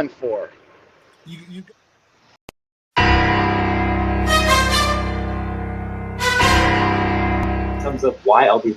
done for? You Sums up why I'll be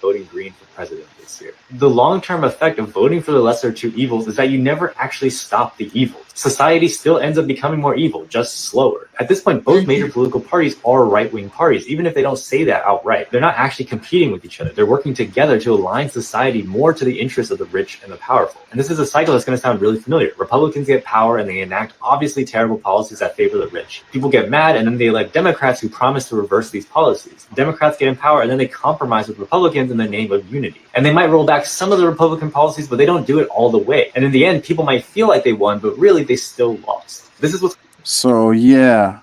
voting green for president this year. The long-term effect of voting for the lesser two evils is that you never actually stop the evils. Society still ends up becoming more evil, just slower. At this point, both major political parties are right-wing parties, even if they don't say that outright. They're not actually competing with each other. They're working together to align society more to the interests of the rich and the powerful. And this is a cycle that's going to sound really familiar. Republicans get power and they enact obviously terrible policies that favor the rich. People get mad and then they elect Democrats who promise to reverse these policies. Democrats get in power and then they compromise with Republicans in the name of unity. And they might roll back some of the Republican policies, but they don't do it all the way. And in the end, people might feel like they won, but really they still lost. This is what's So yeah,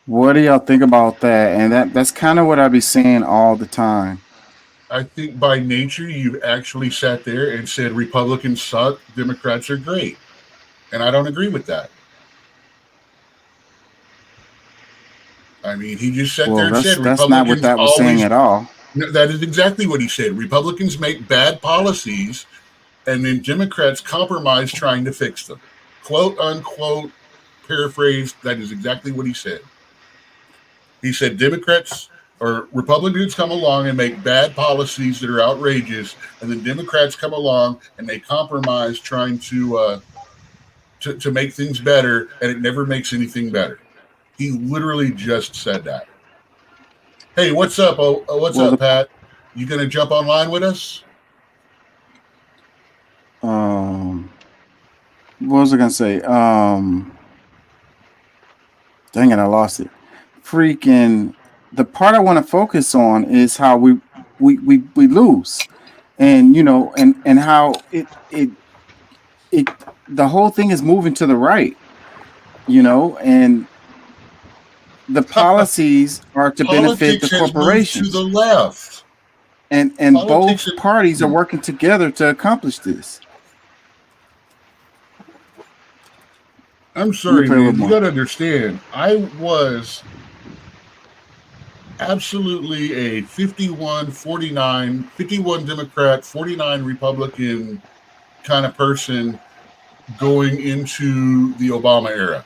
what do y'all think about that? And that's kind of what I be saying all the time. I think by nature you've actually sat there and said Republicans suck, Democrats are great, and I don't agree with that. I mean, he just sat there and said that's not what that was saying at all. No, that is exactly what he said. Republicans make bad policies, and then Democrats compromise trying to fix them. Quote unquote, paraphrased, that is exactly what he said. He said Democrats or Republicans come along and make bad policies that are outrageous, and then Democrats come along and they compromise trying to make things better, and it never makes anything better. He literally just said that. Hey, what's up? What's up, Pat? You gonna jump online with us? What was I gonna say? Dang it, I lost it. Freaking the part I want to focus on is how we lose, and you know, and how it the whole thing is moving to the right, you know, and the policies are to benefit the corporations. To the left, and both parties are working together to accomplish this. I'm sorry, man. You got to understand. I was absolutely a 51 Democrat, 49 Republican kind of person going into the Obama era.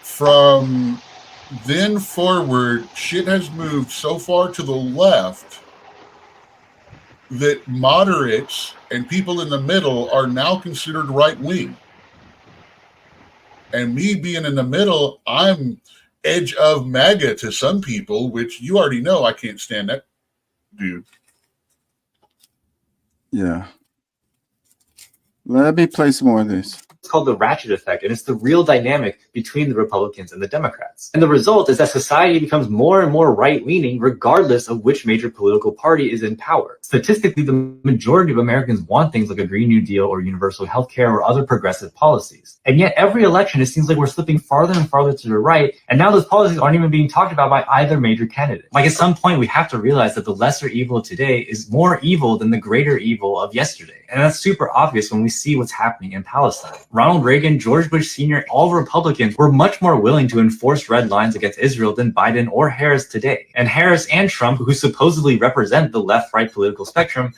From then forward, shit has moved so far to the left that moderates and people in the middle are now considered right-wing. And me being in the middle, I'm edge of MAGA to some people, which you already know I can't stand that dude. Yeah. Let me play some more of this. It's called the ratchet effect, and it's the real dynamic between the Republicans and the Democrats. And the result is that society becomes more and more right-leaning regardless of which major political party is in power. Statistically, the majority of Americans want things like a Green New Deal or universal health care or other progressive policies. And yet every election, it seems like we're slipping farther and farther to the right, and now those policies aren't even being talked about by either major candidate. Like at some point, we have to realize that the lesser evil today is more evil than the greater evil of yesterday. And that's super obvious when we see what's happening in Palestine. Ronald Reagan, George Bush Sr., all Republicans were much more willing to enforce red lines against Israel than Biden or Harris today. And Harris and Trump, who supposedly represent the left-right political spectrum,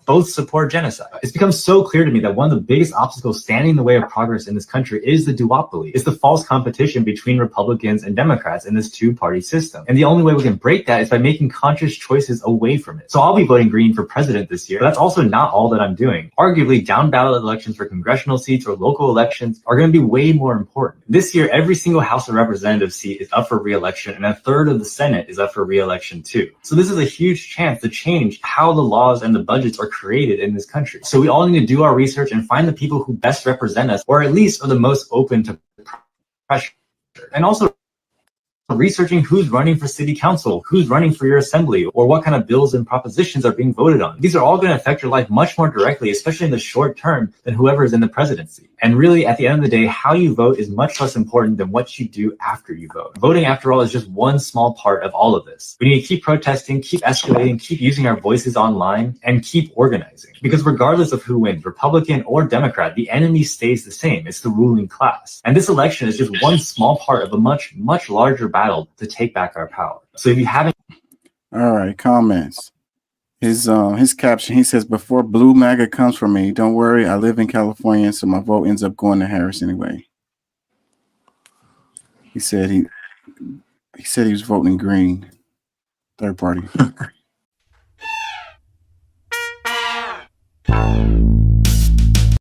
both support genocide. It's become so clear to me that one of the biggest obstacles standing in the way of progress in this country is the duopoly. It's the false competition between Republicans and Democrats in this two-party system. And the only way we can break that is by making conscious choices away from it. So I'll be voting green for president this year, but that's also not all that I'm doing. Arguably, down-ballot elections for congressional seats or local elections are going to be way more important. This year, every single House of Representatives seat is up for re-election, and a third of the Senate is up for re-election too. So this is a huge chance to change how the laws and the budgets are created in this country. So we all need to do our research and find the people who best represent us, or at least are the most open to pressure. And also researching who's running for city council, who's running for your assembly, or what kind of bills and propositions are being voted on. These are all going to affect your life much more directly, especially in the short term, than whoever is in the presidency. And really, at the end of the day, how you vote is much less important than what you do after you vote. Voting, after all, is just one small part of all of this. We need to keep protesting, keep escalating, keep using our voices online, and keep organizing. Because regardless of who wins, Republican or Democrat, the enemy stays the same. It's the ruling class. And this election is just one small part of a much, much larger battle to take back our power. So if you haven't... All right, comments. His caption, he says, "Before Blue MAGA comes for me, don't worry, I live in California, so my vote ends up going to Harris anyway." He said he was voting green, third party.